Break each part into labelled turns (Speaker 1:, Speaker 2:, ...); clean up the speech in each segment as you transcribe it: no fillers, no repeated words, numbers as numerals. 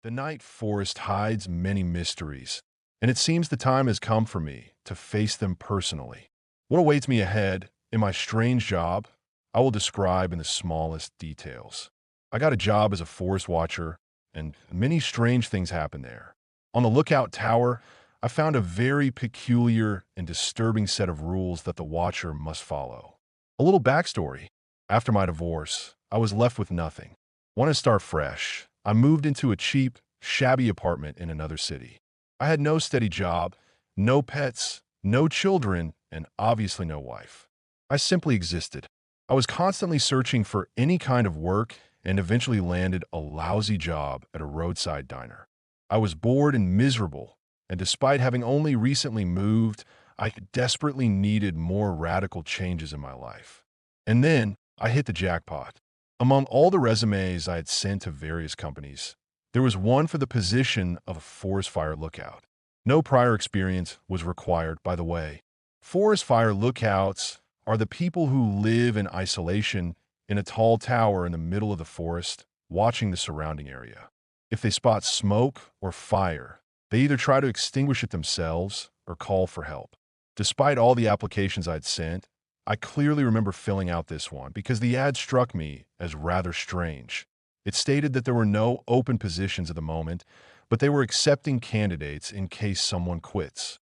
Speaker 1: The night forest hides many mysteries, and it seems the time has come for me to face them personally. What awaits me ahead in my strange job, I will describe in the smallest details. I got a job as a forest watcher, and many strange things happen there. On the lookout tower, I found a very peculiar and disturbing set of rules that the watcher must follow. A little backstory. After my divorce, I was left with nothing. Want to start fresh? I moved into a cheap, shabby apartment in another city. I had no steady job, no pets, no children, and obviously no wife. I simply existed. I was constantly searching for any kind of work and eventually landed a lousy job at a roadside diner. I was bored and miserable, and despite having only recently moved, I desperately needed more radical changes in my life. And then I hit the jackpot. Among all the resumes I had sent to various companies, there was one for the position of a forest fire lookout. No prior experience was required, by the way. Forest fire lookouts are the people who live in isolation in a tall tower in the middle of the forest, watching the surrounding area. If they spot smoke or fire, they either try to extinguish it themselves or call for help. Despite all the applications I'd sent, I clearly remember filling out this one because the ad struck me as rather strange. It stated that there were no open positions at the moment, but they were accepting candidates in case someone quits.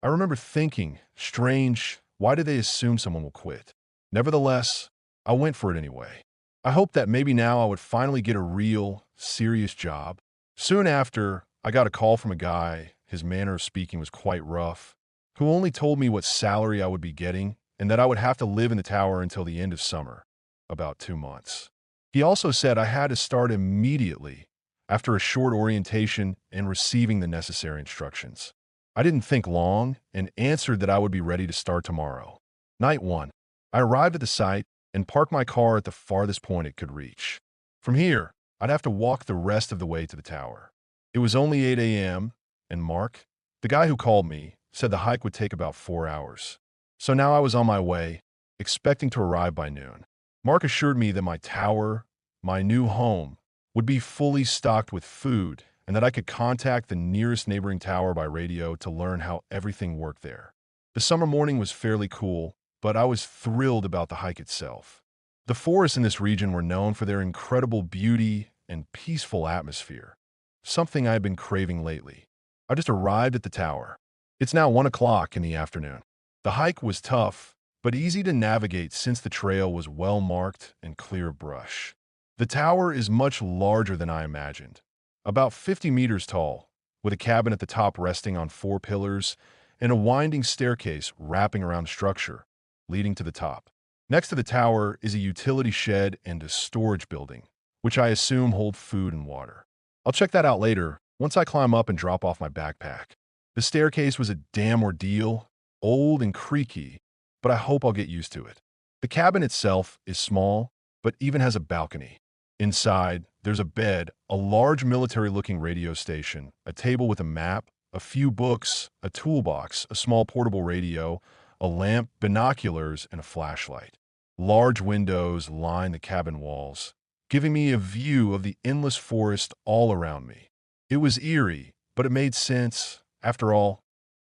Speaker 1: I remember thinking, strange, why do they assume someone will quit? Nevertheless, I went for it anyway. I hoped that maybe now I would finally get a real, serious job. Soon after, I got a call from a guy, his manner of speaking was quite rough, who only told me what salary I would be getting and that I would have to live in the tower until the end of summer, about 2 months. He also said I had to start immediately after a short orientation and receiving the necessary instructions. I didn't think long and answered that I would be ready to start tomorrow. Night 1. I arrived at the site and parked my car at the farthest point it could reach. From here, I'd have to walk the rest of the way to the tower. It was only 8 a.m., and Mark, the guy who called me, said the hike would take about 4 hours. So now I was on my way, expecting to arrive by noon. Mark assured me that my tower, my new home, would be fully stocked with food and that I could contact the nearest neighboring tower by radio to learn how everything worked there. The summer morning was fairly cool, but I was thrilled about the hike itself. The forests in this region were known for their incredible beauty and peaceful atmosphere, something I had been craving lately. I just arrived at the tower. It's now 1 o'clock in the afternoon. The hike was tough, but easy to navigate since the trail was well marked and clear of brush. The tower is much larger than I imagined, about 50 meters tall, with a cabin at the top resting on 4 pillars and a winding staircase wrapping around the structure, leading to the top. Next to the tower is a utility shed and a storage building, which I assume hold food and water. I'll check that out later once I climb up and drop off my backpack. The staircase was a damn ordeal, old and creaky, but I hope I'll get used to it. The cabin itself is small, but even has a balcony. Inside, there's a bed, a large military-looking radio station, a table with a map, a few books, a toolbox, a small portable radio, a lamp, binoculars, and a flashlight. Large windows line the cabin walls, giving me a view of the endless forest all around me. It was eerie, but it made sense. After all,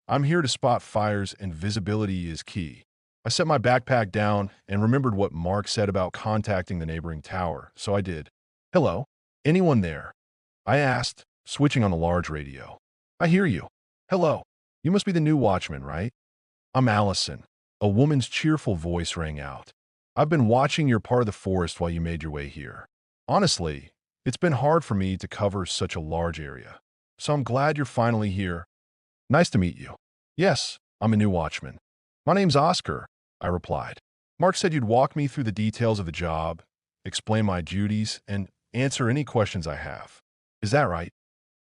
Speaker 1: I'm here to spot fires and visibility is key. I set my backpack down and remembered what Mark said about contacting the neighboring tower, so I did. "Hello? Anyone there?" I asked, switching on the large radio. "I hear you. Hello. You must be the new watchman, right?" "I'm Allison." A woman's cheerful voice rang out. "I've been watching your part of the forest while you made your way here. Honestly, it's been hard for me to cover such a large area. So I'm glad you're finally here. Nice to meet you." "Yes, I'm a new watchman." "My name's Oscar," I replied. "Mark said you'd walk me through the details of the job, explain my duties, and answer any questions I have. Is that right?"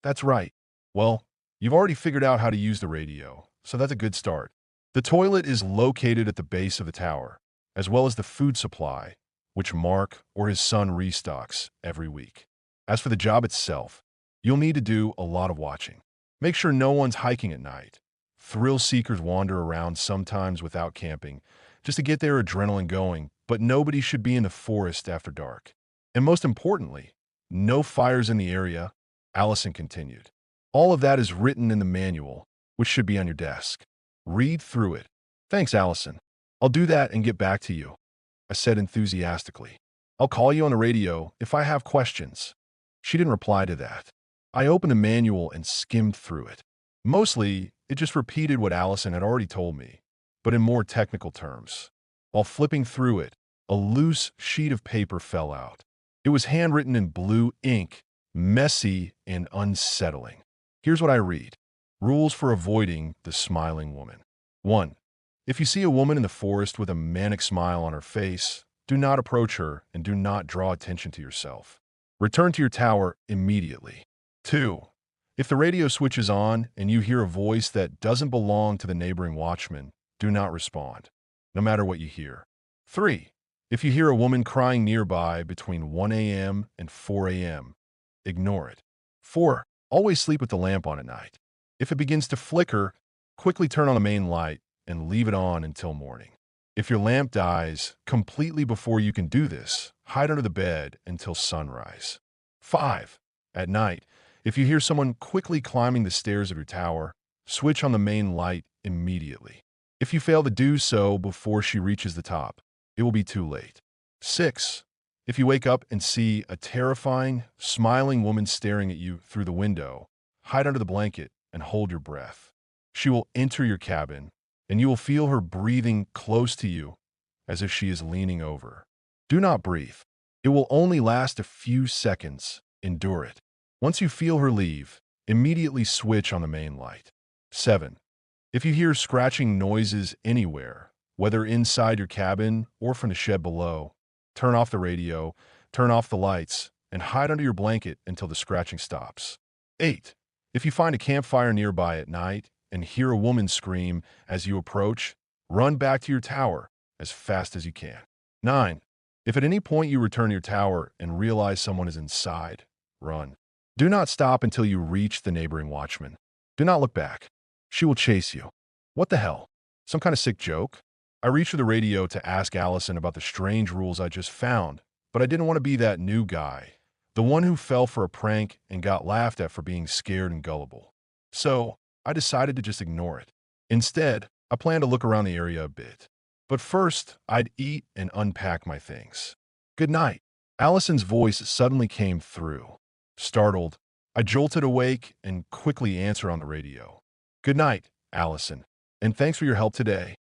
Speaker 1: "That's right." "Well, you've already figured out how to use the radio, so that's a good start. The toilet is located at the base of the tower, as well as the food supply, which Mark or his son restocks every week. As for the job itself, you'll need to do a lot of watching. Make sure no one's hiking at night. Thrill seekers wander around sometimes without camping, just to get their adrenaline going, but nobody should be in the forest after dark. And most importantly, no fires in the area, Allison continued. All of that is written in the manual, which should be on your desk. Read through it. Thanks, Allison. I'll do that and get back to you, I said enthusiastically. I'll call you on the radio if I have questions. She didn't reply to that. I opened the manual and skimmed through it. Mostly, it just repeated what Allison had already told me, but in more technical terms. While flipping through it, a loose sheet of paper fell out. It was handwritten in blue ink, messy and unsettling. Here's what I read. Rules for avoiding the smiling woman. 1. If you see a woman in the forest with a manic smile on her face, do not approach her and do not draw attention to yourself. Return to your tower immediately. 2. If the radio switches on and you hear a voice that doesn't belong to the neighboring watchman, do not respond, no matter what you hear. 3. If you hear a woman crying nearby between 1 a.m. and 4 a.m., ignore it. 4. Always sleep with the lamp on at night. If it begins to flicker, quickly turn on the main light and leave it on until morning. If your lamp dies completely before you can do this, hide under the bed until sunrise. 5. At night, if you hear someone quickly climbing the stairs of your tower, switch on the main light immediately. If you fail to do so before she reaches the top, it will be too late. 6. If you wake up and see a terrifying, smiling woman staring at you through the window, hide under the blanket and hold your breath. She will enter your cabin, and you will feel her breathing close to you as if she is leaning over. Do not breathe. It will only last a few seconds. Endure it. Once you feel her leave, immediately switch on the main light. 7. If you hear scratching noises anywhere, whether inside your cabin or from the shed below, turn off the radio, turn off the lights, and hide under your blanket until the scratching stops. 8. If you find a campfire nearby at night and hear a woman scream as you approach, run back to your tower as fast as you can. 9. If at any point you return to your tower and realize someone is inside, run. Do not stop until you reach the neighboring watchman. Do not look back. She will chase you. What the hell? Some kind of sick joke? I reached for the radio to ask Allison about the strange rules I just found, but I didn't want to be that new guy, the one who fell for a prank and got laughed at for being scared and gullible. So, I decided to just ignore it. Instead, I planned to look around the area a bit. But first, I'd eat and unpack my things. Good night. Allison's voice suddenly came through. Startled, I jolted awake and quickly answered on the radio. Good night, Allison, and thanks for your help today.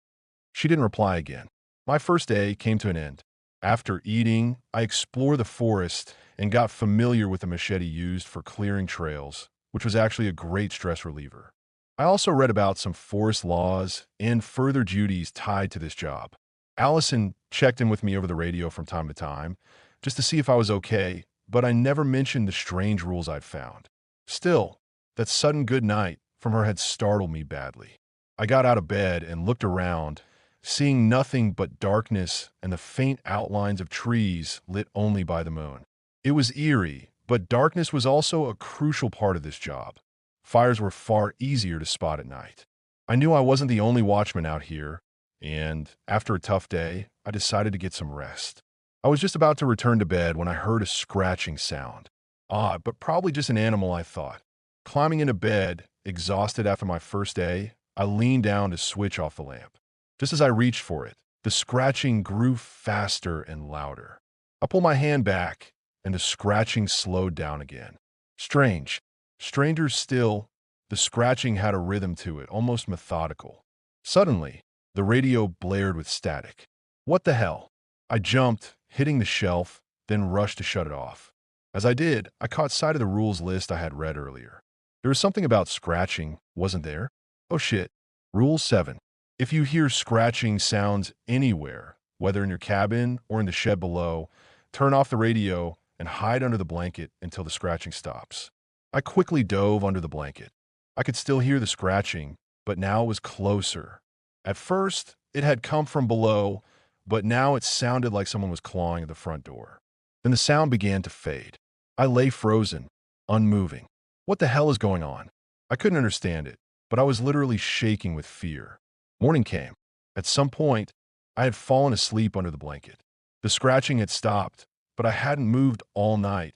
Speaker 1: She didn't reply again. My first day came to an end. After eating, I explored the forest and got familiar with the machete used for clearing trails, which was actually a great stress reliever. I also read about some forest laws and further duties tied to this job. Allison checked in with me over the radio from time to time, just to see if I was okay, but I never mentioned the strange rules I'd found. Still, that sudden good night from her had startled me badly. I got out of bed and looked around, seeing nothing but darkness and the faint outlines of trees lit only by the moon. It was eerie, but darkness was also a crucial part of this job. Fires were far easier to spot at night. I knew I wasn't the only watchman out here, and after a tough day, I decided to get some rest. I was just about to return to bed when I heard a scratching sound. Odd, but probably just an animal, I thought. Climbing into bed, exhausted after my first day, I leaned down to switch off the lamp. Just as I reached for it, the scratching grew faster and louder. I pulled my hand back, and the scratching slowed down again. Strange. Stranger still, the scratching had a rhythm to it, almost methodical. Suddenly, the radio blared with static. What the hell? I jumped, hitting the shelf, then rushed to shut it off. As I did, I caught sight of the rules list I had read earlier. There was something about scratching, wasn't there? Oh shit. Rule 7. If you hear scratching sounds anywhere, whether in your cabin or in the shed below, turn off the radio and hide under the blanket until the scratching stops. I quickly dove under the blanket. I could still hear the scratching, but now it was closer. At first, it had come from below, but now it sounded like someone was clawing at the front door. Then the sound began to fade. I lay frozen, unmoving. What the hell is going on? I couldn't understand it, but I was literally shaking with fear. Morning came. At some point, I had fallen asleep under the blanket. The scratching had stopped, but I hadn't moved all night.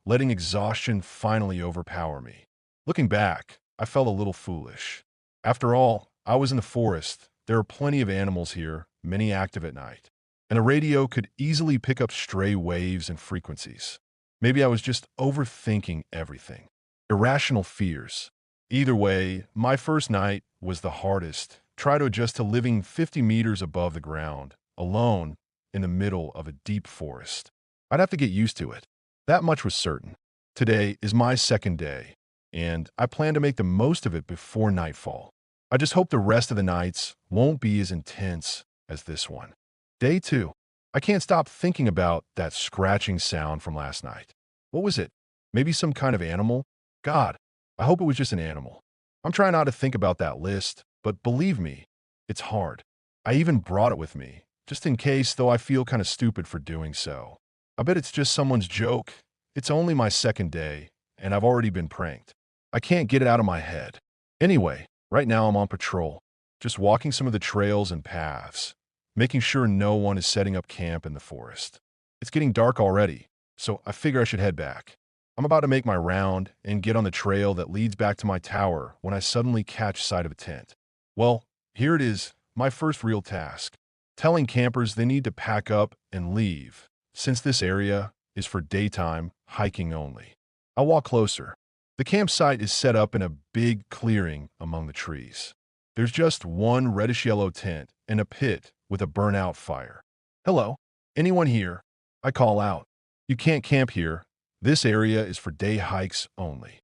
Speaker 1: letting exhaustion finally overpower me. Looking back, I felt a little foolish. After all, I was in the forest. There are plenty of animals here, many active at night. And a radio could easily pick up stray waves and frequencies. Maybe I was just overthinking everything. Irrational fears. Either way, my first night was the hardest. Try to adjust to living 50 meters above the ground, alone, in the middle of a deep forest. I'd have to get used to it. That much was certain. Today is my second day, and I plan to make the most of it before nightfall. I just hope the rest of the nights won't be as intense as this one. Day 2. I can't stop thinking about that scratching sound from last night. What was it? Maybe some kind of animal? God, I hope it was just an animal. I'm trying not to think about that list, but believe me, it's hard. I even brought it with me, just in case, though I feel kind of stupid for doing so. I bet it's just someone's joke. It's only my second day, and I've already been pranked. I can't get it out of my head. Anyway, right now I'm on patrol, just walking some of the trails and paths, making sure no one is setting up camp in the forest. It's getting dark already, so I figure I should head back. I'm about to make my round and get on the trail that leads back to my tower when I suddenly catch sight of a tent. Well, here it is, my first real task. Telling campers they need to pack up and leave, since this area is for daytime hiking only. I walk closer. The campsite is set up in a big clearing among the trees. There's just one reddish-yellow tent and a pit with a burnout fire. Hello? Anyone here? I call out. You can't camp here. This area is for day hikes only.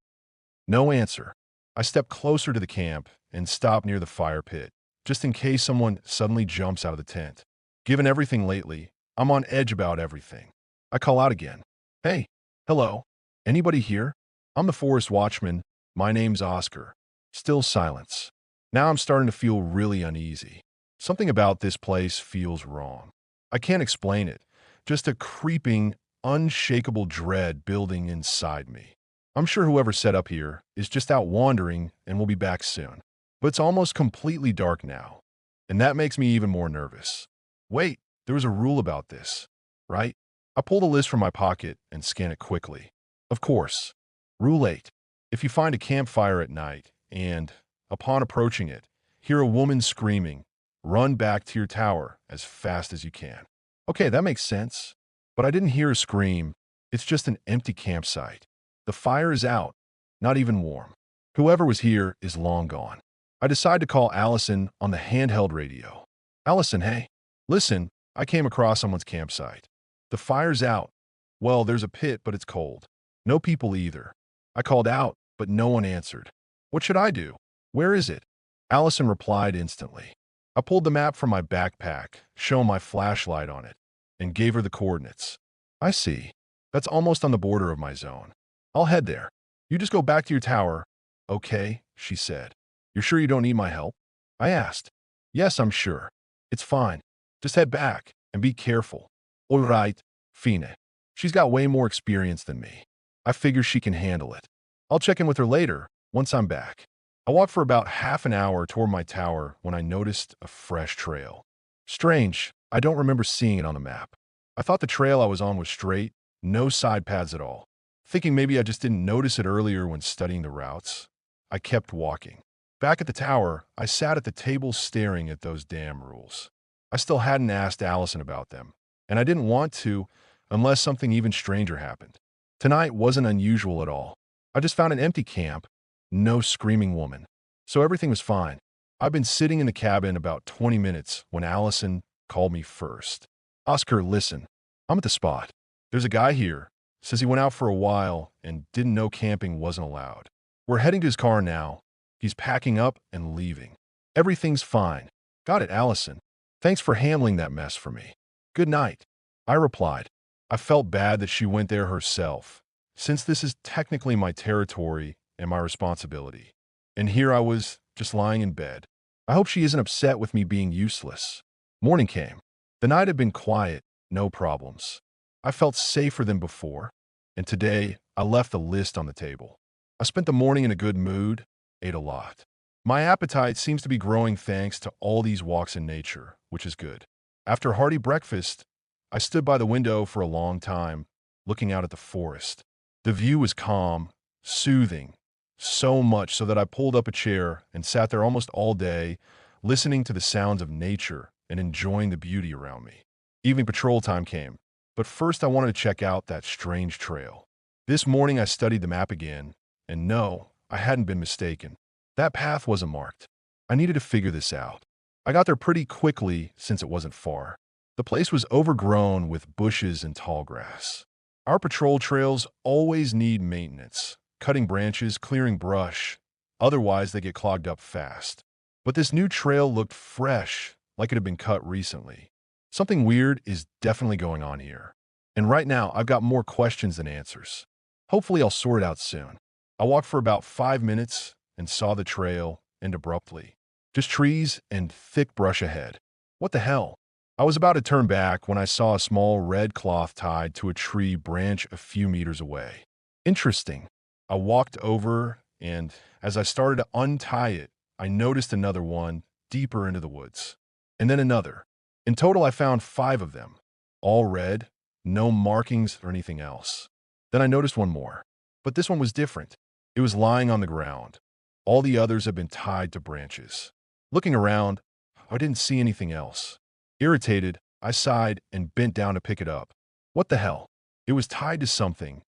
Speaker 1: No answer. I step closer to the camp and stop near the fire pit, just in case someone suddenly jumps out of the tent. Given everything lately, I'm on edge about everything. I call out again. Hey, hello? Anybody here? I'm the forest watchman. My name's Oscar. Still silence. Now I'm starting to feel really uneasy. Something about this place feels wrong. I can't explain it. Just a creeping, unshakable dread building inside me. I'm sure whoever set up here is just out wandering and will be back soon. But it's almost completely dark now, and that makes me even more nervous. Wait, there was a rule about this, right? I pull the list from my pocket and scan it quickly. Of course. Rule 8. If you find a campfire at night and, upon approaching it, hear a woman screaming, run back to your tower as fast as you can. Okay, that makes sense. But I didn't hear a scream. It's just an empty campsite. The fire is out, not even warm. Whoever was here is long gone. I decide to call Allison on the handheld radio. Allison, hey. Listen, I came across someone's campsite. The fire's out. Well, there's a pit, but it's cold. No people either. I called out, but no one answered. What should I do? Where is it? Allison replied instantly. I pulled the map from my backpack, shone my flashlight on it, and gave her the coordinates. I see. That's almost on the border of my zone. I'll head there. You just go back to your tower. Okay, she said. You're sure you don't need my help? I asked. Yes, I'm sure. It's fine. Just head back and be careful. All right, Fine. She's got way more experience than me. I figure she can handle it. I'll check in with her later, once I'm back. I walked for about half an hour toward my tower when I noticed a fresh trail. Strange, I don't remember seeing it on the map. I thought the trail I was on was straight, no side paths at all. Thinking maybe I just didn't notice it earlier when studying the routes, I kept walking. Back at the tower, I sat at the table staring at those damn rules. I still hadn't asked Allison about them, and I didn't want to unless something even stranger happened. Tonight wasn't unusual at all. I just found an empty camp, no screaming woman. So everything was fine. I've been sitting in the cabin about 20 minutes when Allison called me first. Oscar, listen, I'm at the spot. There's a guy here, says he went out for a while and didn't know camping wasn't allowed. We're heading to his car now. He's packing up and leaving. Everything's fine. Got it, Allison. Thanks for handling that mess for me. Good night. I replied. I felt bad that she went there herself, since this is technically my territory and my responsibility. And here I was, just lying in bed. I hope she isn't upset with me being useless. Morning came. The night had been quiet, no problems. I felt safer than before, and today I left the list on the table. I spent the morning in a good mood, ate a lot. My appetite seems to be growing thanks to all these walks in nature, which is good. After a hearty breakfast, I stood by the window for a long time, looking out at the forest. The view was calm, soothing, so much so that I pulled up a chair and sat there almost all day, listening to the sounds of nature and enjoying the beauty around me. Evening patrol time came, but first I wanted to check out that strange trail. This morning I studied the map again, and no, I hadn't been mistaken. That path wasn't marked. I needed to figure this out. I got there pretty quickly since it wasn't far. The place was overgrown with bushes and tall grass. Our patrol trails always need maintenance, cutting branches, clearing brush. Otherwise, they get clogged up fast. But this new trail looked fresh, like it had been cut recently. Something weird is definitely going on here. And right now, I've got more questions than answers. Hopefully, I'll sort it out soon. I walked for about 5 minutes and saw the trail end abruptly. Just trees and thick brush ahead. What the hell? I was about to turn back when I saw a small red cloth tied to a tree branch a few meters away. Interesting. I walked over, and as I started to untie it, I noticed another one deeper into the woods. And then another. In total, I found 5 of them, all red, no markings or anything else. Then I noticed one more, but this one was different. It was lying on the ground. All the others had been tied to branches. Looking around, I didn't see anything else. Irritated, I sighed and bent down to pick it up. What the hell? It was tied to something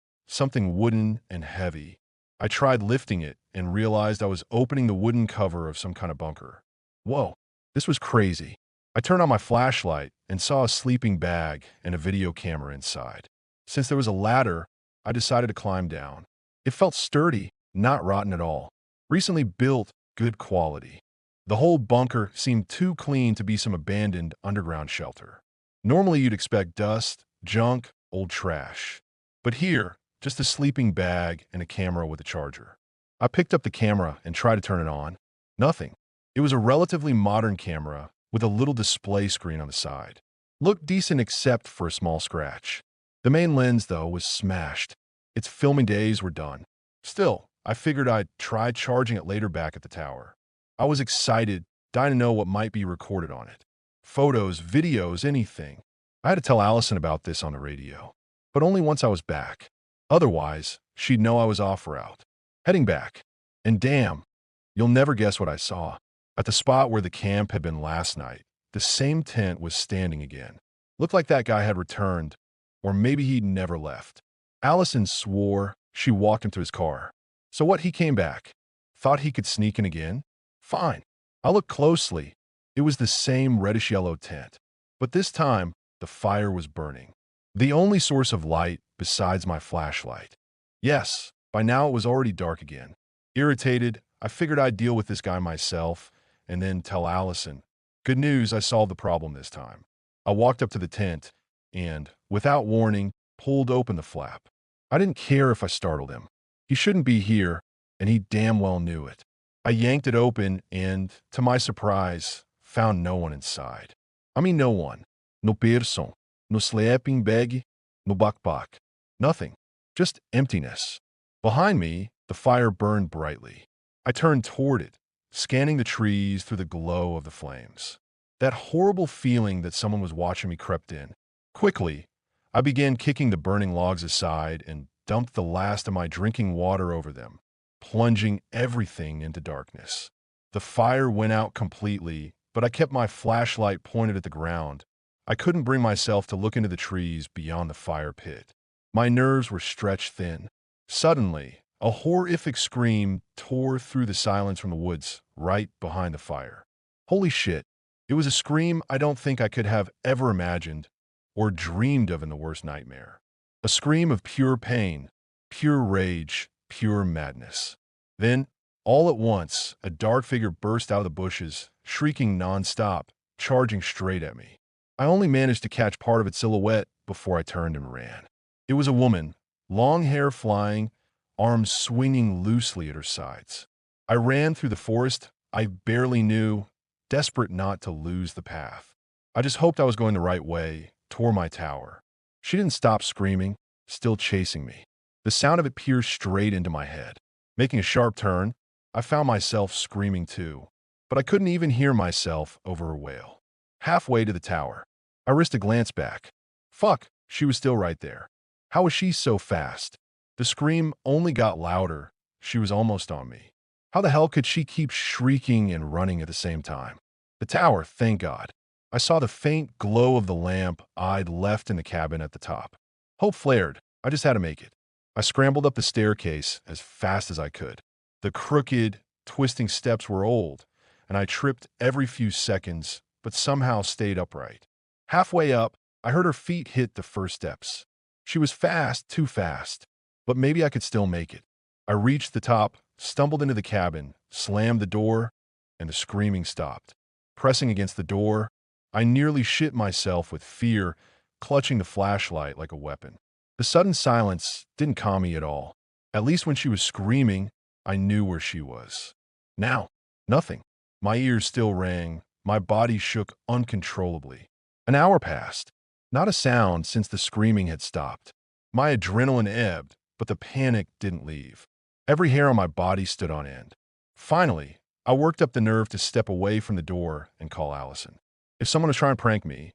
Speaker 1: wooden and heavy. I tried lifting it and realized I was opening the wooden cover of some kind of bunker. Whoa, this was crazy. I turned on my flashlight and saw a sleeping bag and a video camera inside. Since there was a ladder, I decided to climb down. It felt sturdy, not rotten at all. Recently built, good quality. The whole bunker seemed too clean to be some abandoned underground shelter. Normally you'd expect dust, junk, old trash. But here, just a sleeping bag and a camera with a charger. I picked up the camera and tried to turn it on. Nothing. It was a relatively modern camera with a little display screen on the side. Looked decent except for a small scratch. The main lens, though, was smashed. Its filming days were done. Still, I figured I'd try charging it later back at the tower. I was excited, dying to know what might be recorded on it. Photos, videos, anything. I had to tell Allison about this on the radio, but only once I was back. Otherwise, she'd know I was off route. Heading back. And damn, you'll never guess what I saw. At the spot where the camp had been last night, the same tent was standing again. Looked like that guy had returned, or maybe he'd never left. Allison swore she walked him to his car. So what, he came back? Thought he could sneak in again? Fine. I looked closely. It was the same reddish-yellow tent. But this time, the fire was burning. The only source of light besides my flashlight. Yes, by now it was already dark again. Irritated, I figured I'd deal with this guy myself and then tell Allison. Good news, I solved the problem this time. I walked up to the tent and, without warning, pulled open the flap. I didn't care if I startled him. He shouldn't be here, and he damn well knew it. I yanked it open and, to my surprise, found no one inside. I mean no one. No person. No sleeping bag. No backpack. Nothing. Just emptiness. Behind me, the fire burned brightly. I turned toward it, scanning the trees through the glow of the flames. That horrible feeling that someone was watching me crept in. Quickly, I began kicking the burning logs aside and dumped the last of my drinking water over them, plunging everything into darkness. The fire went out completely, but I kept my flashlight pointed at the ground. I couldn't bring myself to look into the trees beyond the fire pit. My nerves were stretched thin. Suddenly, a horrific scream tore through the silence from the woods right behind the fire. Holy shit. It was a scream I don't think I could have ever imagined or dreamed of in the worst nightmare. A scream of pure pain, pure rage, pure madness. Then, all at once, a dark figure burst out of the bushes, shrieking nonstop, charging straight at me. I only managed to catch part of its silhouette before I turned and ran. It was a woman, long hair flying, arms swinging loosely at her sides. I ran through the forest I barely knew, desperate not to lose the path. I just hoped I was going the right way, toward my tower. She didn't stop screaming, still chasing me. The sound of it pierced straight into my head. Making a sharp turn, I found myself screaming too, but I couldn't even hear myself over her wail. Halfway to the tower, I risked a glance back. Fuck, she was still right there. How was she so fast? The scream only got louder. She was almost on me. How the hell could she keep shrieking and running at the same time? The tower, thank God. I saw the faint glow of the lamp I'd left in the cabin at the top. Hope flared. I just had to make it. I scrambled up the staircase as fast as I could. The crooked, twisting steps were old, and I tripped every few seconds, but somehow stayed upright. Halfway up, I heard her feet hit the first steps. She was fast, too fast, but maybe I could still make it. I reached the top, stumbled into the cabin, slammed the door, and the screaming stopped. Pressing against the door, I nearly shit myself with fear, clutching the flashlight like a weapon. The sudden silence didn't calm me at all. At least when she was screaming, I knew where she was. Now, nothing. My ears still rang. My body shook uncontrollably. An hour passed. Not a sound since the screaming had stopped. My adrenaline ebbed, but the panic didn't leave. Every hair on my body stood on end. Finally, I worked up the nerve to step away from the door and call Allison. If someone was trying to prank me,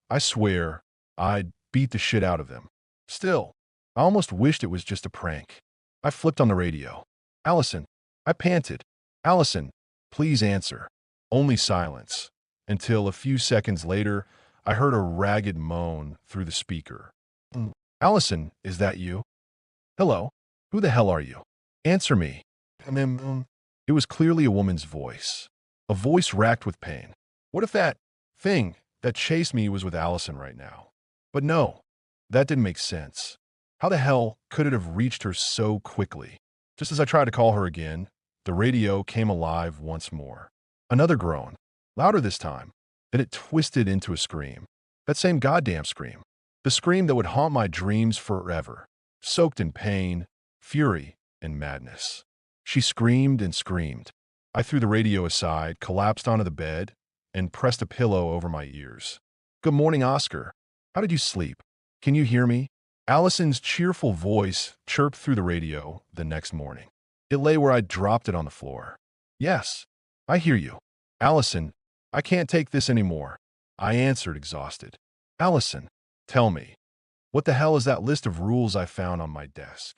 Speaker 1: I swear I'd beat the shit out of them. Still, I almost wished it was just a prank. I flipped on the radio. Allison, I panted. Allison, please answer. Only silence, until a few seconds later, I heard a ragged moan through the speaker. Allison, is that you? Hello? Who the hell are you? Answer me. It was clearly a woman's voice. A voice racked with pain. What if that thing that chased me was with Allison right now? But no, that didn't make sense. How the hell could it have reached her so quickly? Just as I tried to call her again, the radio came alive once more. Another groan, louder this time. Then it twisted into a scream. That same goddamn scream. The scream that would haunt my dreams forever, soaked in pain, fury, and madness. She screamed and screamed. I threw the radio aside, collapsed onto the bed, and pressed a pillow over my ears. Good morning, Oscar. How did you sleep? Can you hear me? Allison's cheerful voice chirped through the radio the next morning. It lay where I'd dropped it on the floor. Yes, I hear you. Allison, I can't take this anymore. I answered, exhausted. Allison, tell me, what the hell is that list of rules I found on my desk?